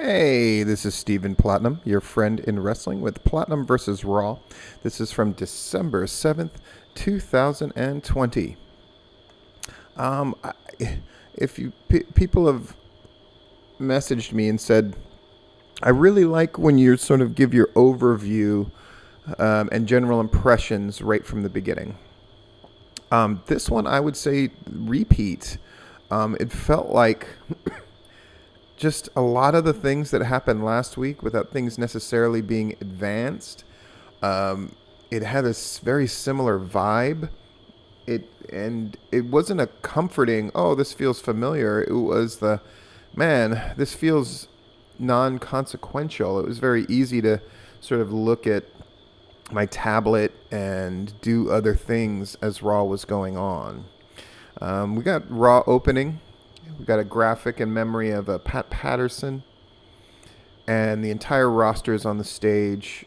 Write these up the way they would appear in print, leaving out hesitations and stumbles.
Hey, this is Stephen Platinum, your friend in wrestling with Platinum versus Raw. This is from December 7th, 2020. Um, I, if you people have messaged me and said, I really like when you sort of give your overview and general impressions right from the beginning. This one, I would say, repeat. It felt like just a lot of the things that happened last week without things necessarily being advanced. Um, it had a very similar vibe. It wasn't a comforting, oh, this feels familiar. It was the, man, this feels non-consequential. It was very easy to sort of look at my tablet and do other things as Raw was going on. We got Raw opening. We got a graphic in memory of Patterson, and the entire roster is on the stage.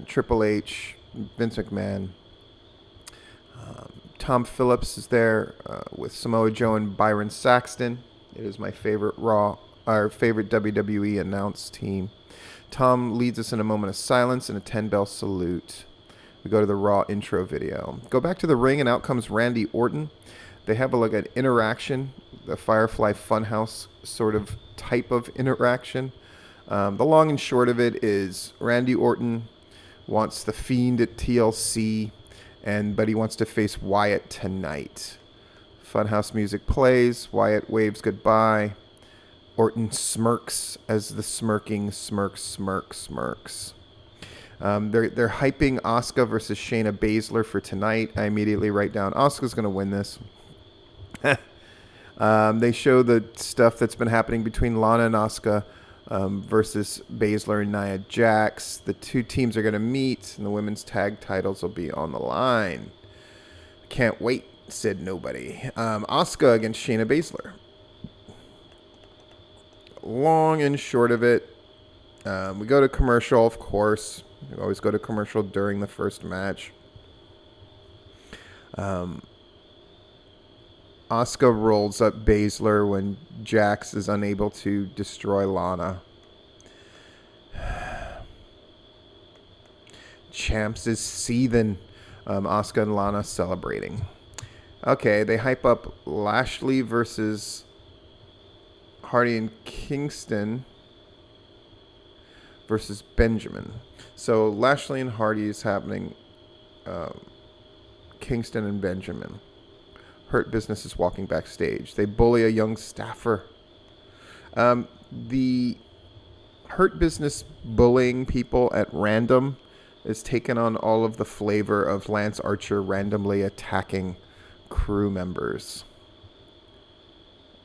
Triple H, Vince McMahon, Tom Phillips is there with Samoa Joe and Byron Saxton. It is my favorite our favorite WWE announced team. Tom leads us in a moment of silence and a 10-bell salute. We go to the Raw intro video. Go back to the ring, and out comes Randy Orton. They have an interaction, the Firefly Funhouse sort of type of interaction. The long and short of it is Randy Orton wants the Fiend at TLC, but he wants to face Wyatt tonight. Funhouse music plays. Wyatt waves goodbye. Orton smirks as the smirking smirks. They're hyping Asuka versus Shayna Baszler for tonight. I immediately write down Asuka's going to win this. They show the stuff that's been happening between Lana and Asuka versus Baszler and Nia Jax. The two teams are going to meet, and the women's tag titles will be on the line. Can't wait, said nobody. Asuka against Shayna Baszler. Long and short of it, we go to commercial, of course. We always go to commercial during the first match. Asuka rolls up Baszler when Jax is unable to destroy Lana. Champs is seething. Asuka and Lana celebrating. Okay, they hype up Lashley versus Hardy and Kingston versus Benjamin. So Lashley and Hardy is happening. Kingston and Benjamin. Hurt Business is walking backstage. They bully a young staffer. The Hurt Business bullying people at random is taken on all of the flavor of Lance Archer randomly attacking crew members.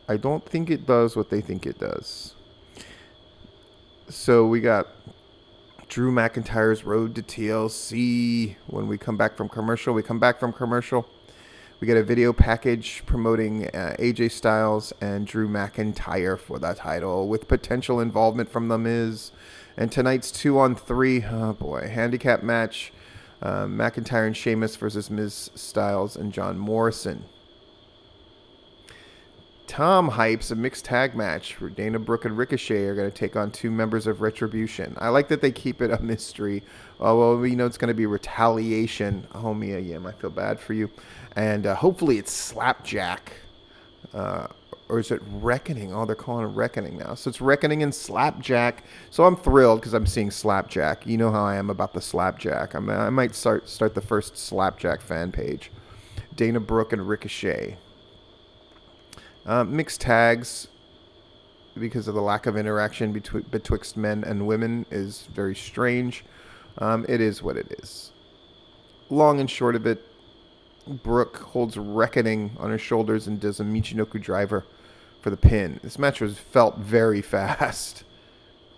I don't think it does what they think it does. So we got Drew McIntyre's Road to TLC. When we come back from commercial, we get a video package promoting AJ Styles and Drew McIntyre for that title with potential involvement from The Miz. And tonight's 2-on-3, oh boy, handicap match. McIntyre and Sheamus versus Miz, Styles, and John Morrison. Tom hypes a mixed tag match where Dana Brooke and Ricochet are going to take on two members of Retribution. I like that they keep it a mystery. Oh, well, we know it's going to be retaliation. Oh, Mia Yim, I feel bad for you. And hopefully it's Slapjack. Or is it Reckoning? Oh, they're calling it Reckoning now. So it's Reckoning and Slapjack. So I'm thrilled because I'm seeing Slapjack. You know how I am about the Slapjack. I might start the first Slapjack fan page. Dana Brooke and Ricochet. Mixed tags, because of the lack of interaction betwixt men and women, is very strange. It is what it is. Long and short of it, Brooke holds Reckoning on her shoulders and does a Michinoku driver for the pin. This match felt very fast,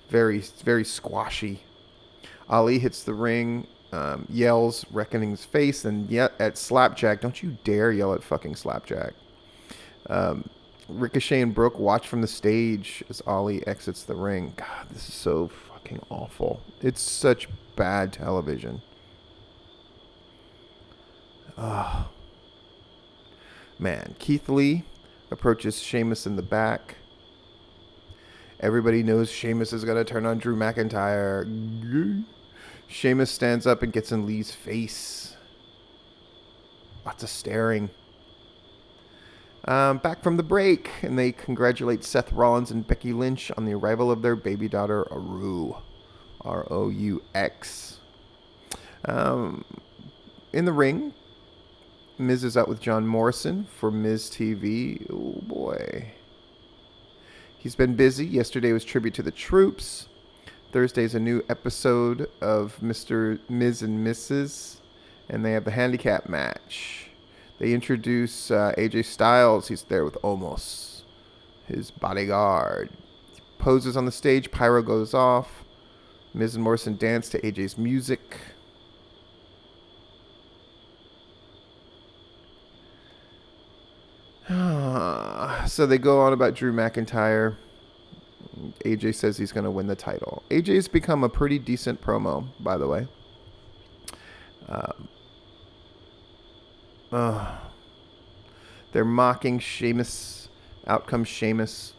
very, very squashy. Ali hits the ring, yells Reckoning's face, and yet at Slapjack. Don't you dare yell at fucking Slapjack. Ricochet and Brooke watch from the stage as Ollie exits the ring. God, this is so fucking awful. It's such bad television. Oh. Man, Keith Lee approaches Sheamus in the back. Everybody knows Sheamus is going to turn on Drew McIntyre. Sheamus stands up and gets in Lee's face. Lots of staring. Back from the break, and they congratulate Seth Rollins and Becky Lynch on the arrival of their baby daughter, Aru. R-O-U-X. In the ring, Miz is out with John Morrison for Miz TV. Oh, boy. He's been busy. Yesterday was tribute to the troops. Thursday's a new episode of Mr. Miz and Mrs., and they have the handicap match. They introduce AJ Styles. He's there with Omos, his bodyguard. He poses on the stage. Pyro goes off. Miz and Morrison dance to AJ's music. So they go on about Drew McIntyre. AJ says he's going to win the title. AJ's become a pretty decent promo, by the way. They're mocking Sheamus. Out comes Sheamus.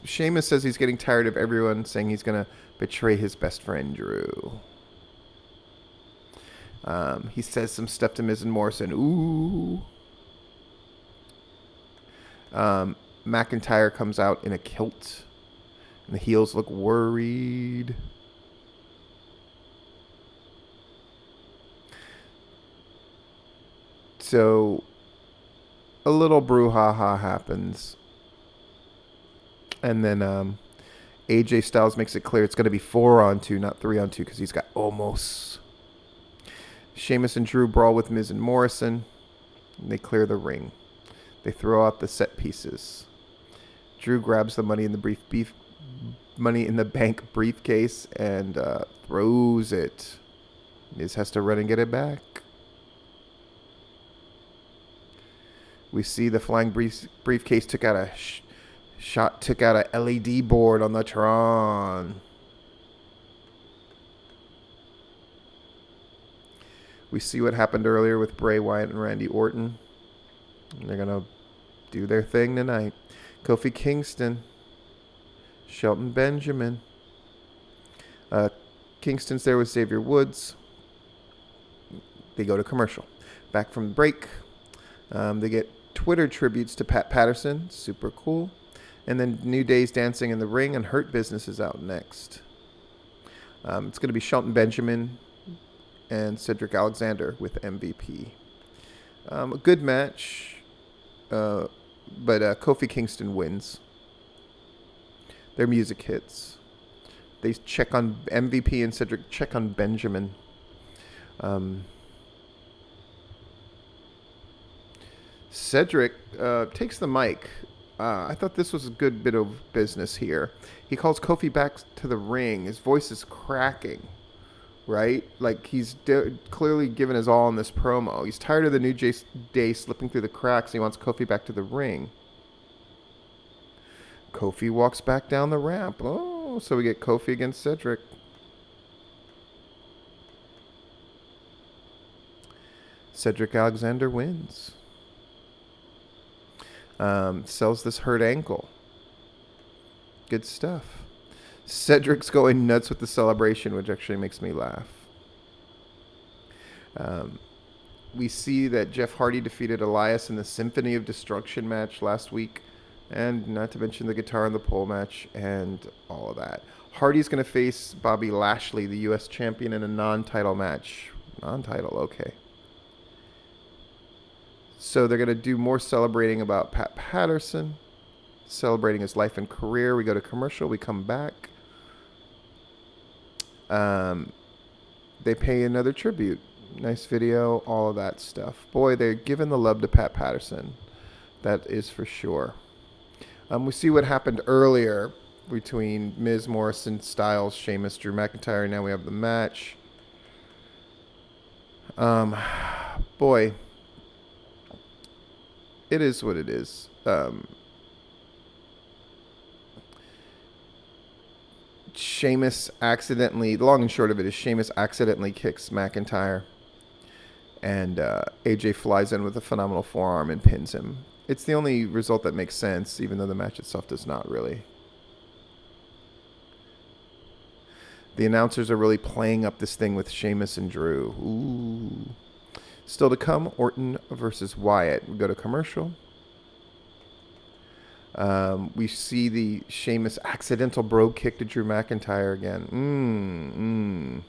Sheamus says he's getting tired of everyone saying he's going to betray his best friend, Drew. He says some stuff to Miz and Morrison. Ooh. McIntyre comes out in a kilt, and the heels look worried. So, a little brouhaha happens. And then AJ Styles makes it clear it's going to be 4-on-2, not 3-on-2, because he's got Omos. Sheamus and Drew brawl with Miz and Morrison. And they clear the ring. They throw out the set pieces. Drew grabs the Money in the Bank briefcase and throws it. Miz has to run and get it back. We see the flying briefcase took out a LED board on the Tron. We see what happened earlier with Bray Wyatt and Randy Orton. And they're going to do their thing tonight. Kofi Kingston. Shelton Benjamin. Kingston's there with Xavier Woods. They go to commercial. Back from the break. They get Twitter tributes to Pat Patterson. Super cool. And then New Day's dancing in the ring, and Hurt Business is out next. It's going to be Shelton Benjamin and Cedric Alexander with MVP. A good match, but Kofi Kingston wins. Their music hits. They check on MVP and Cedric check on Benjamin. Cedric takes the mic. I thought this was a good bit of business here. He calls Kofi back to the ring. His voice is cracking. Right? Like, he's clearly given his all in this promo. He's tired of the New Day slipping through the cracks. He wants Kofi back to the ring. Kofi walks back down the ramp. Oh, so we get Kofi against Cedric. Cedric Alexander wins. Sells this hurt ankle. Good stuff. Cedric's going nuts with the celebration, which actually makes me laugh. We see that Jeff Hardy defeated Elias in the Symphony of Destruction match last week. And not to mention the guitar and the pole match and all of that. Hardy's going to face Bobby Lashley, the U.S. champion, in a non-title match. Non-title, okay. So they're going to do more celebrating about Pat Patterson, celebrating his life and career. We go to commercial. We come back. They pay another tribute. Nice video, all of that stuff. Boy, they're giving the love to Pat Patterson. That is for sure. We see what happened earlier between Miz, Morrison, Styles, Sheamus, Drew McIntyre. Now we have the match. Boy, it is what it is. Sheamus accidentally, the long and short of it is Sheamus accidentally kicks McIntyre. And AJ flies in with a phenomenal forearm and pins him. It's the only result that makes sense, even though the match itself does not really. The announcers are really playing up this thing with Sheamus and Drew. Ooh. Still to come, Orton versus Wyatt. We go to commercial. We see the Sheamus accidental bro kick to Drew McIntyre again.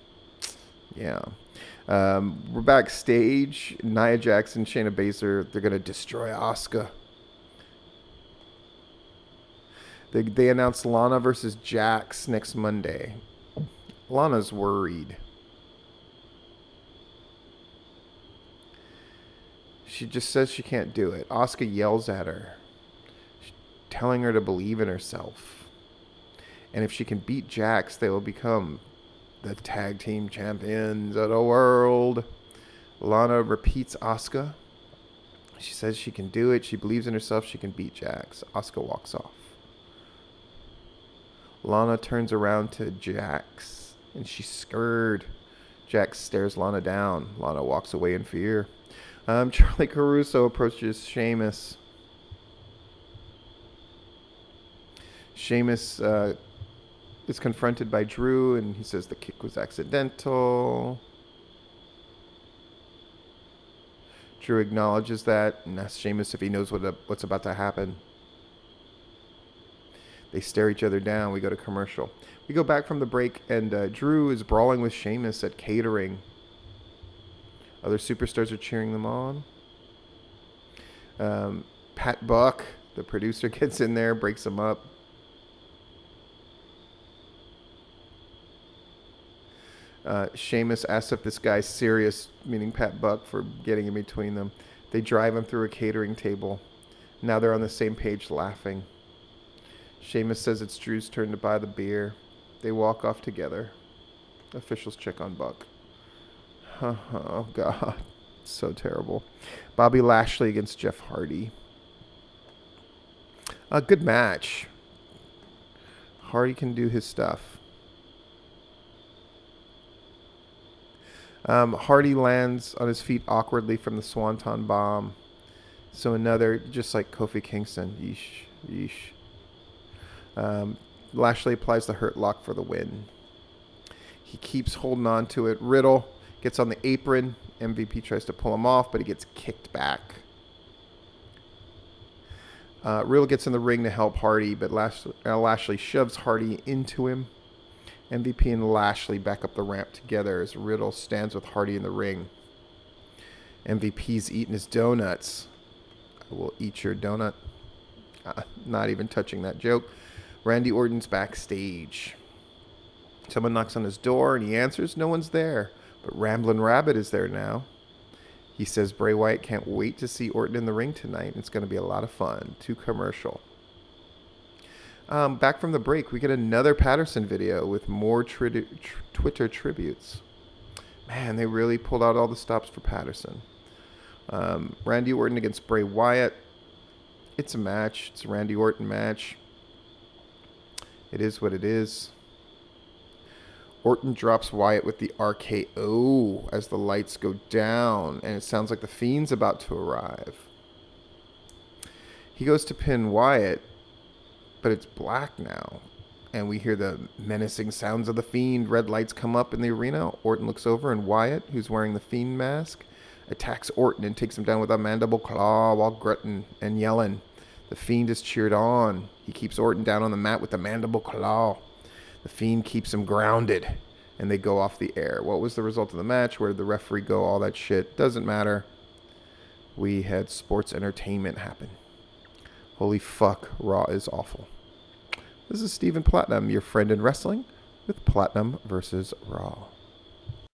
Yeah. We're backstage. Nia Jax and Shayna Baszler, they're going to destroy Asuka. They announced Lana versus Jax next Monday. Lana's worried. She just says she can't do it. Asuka yells at her, telling her to believe in herself. And if she can beat Jax, they will become the tag team champions of the world. Lana repeats Asuka. She says she can do it. She believes in herself. She can beat Jax. Asuka walks off. Lana turns around to Jax, and she's scared. Jax stares Lana down. Lana walks away in fear. Charlie Caruso approaches Sheamus. Sheamus is confronted by Drew, and he says the kick was accidental. Drew acknowledges that and asks Sheamus if he knows what's about to happen. They stare each other down. We go to commercial. We go back from the break, and Drew is brawling with Sheamus at catering. Other superstars are cheering them on. Pat Buck, the producer, gets in there, breaks them up. Sheamus asks if this guy's serious, meaning Pat Buck, for getting in between them. They drive him through a catering table. Now they're on the same page laughing. Sheamus says it's Drew's turn to buy the beer. They walk off together. Officials check on Buck. Oh, God. So terrible. Bobby Lashley against Jeff Hardy. A good match. Hardy can do his stuff. Hardy lands on his feet awkwardly from the Swanton Bomb. So another, just like Kofi Kingston. Yeesh. Lashley applies the Hurt Lock for the win. He keeps holding on to it. Riddle gets on the apron. MVP tries to pull him off, but he gets kicked back. Riddle gets in the ring to help Hardy, but Lashley shoves Hardy into him. MVP and Lashley back up the ramp together as Riddle stands with Hardy in the ring. MVP's eating his donuts. I will eat your donut. Not even touching that joke. Randy Orton's backstage. Someone knocks on his door and he answers. No one's there. But Ramblin' Rabbit is there now. He says Bray Wyatt can't wait to see Orton in the ring tonight. It's going to be a lot of fun. To commercial. Back from the break, we get another Patterson video with more Twitter tributes. Man, they really pulled out all the stops for Patterson. Randy Orton against Bray Wyatt. It's a match. It's a Randy Orton match. It is what it is. Orton drops Wyatt with the RKO as the lights go down, and it sounds like the Fiend's about to arrive. He goes to pin Wyatt, but it's black now, and we hear the menacing sounds of the Fiend. Red lights come up in the arena. Orton looks over, and Wyatt, who's wearing the Fiend mask, attacks Orton and takes him down with a mandible claw while grunting and yelling. The Fiend is cheered on. He keeps Orton down on the mat with the mandible claw. The Fiend keeps him grounded, and they go off the air. What was the result of the match? Where did the referee go? All that shit. Doesn't matter. We had sports entertainment happen. Holy fuck, Raw is awful. This is Stephen Platinum, your friend in wrestling, with Platinum versus Raw.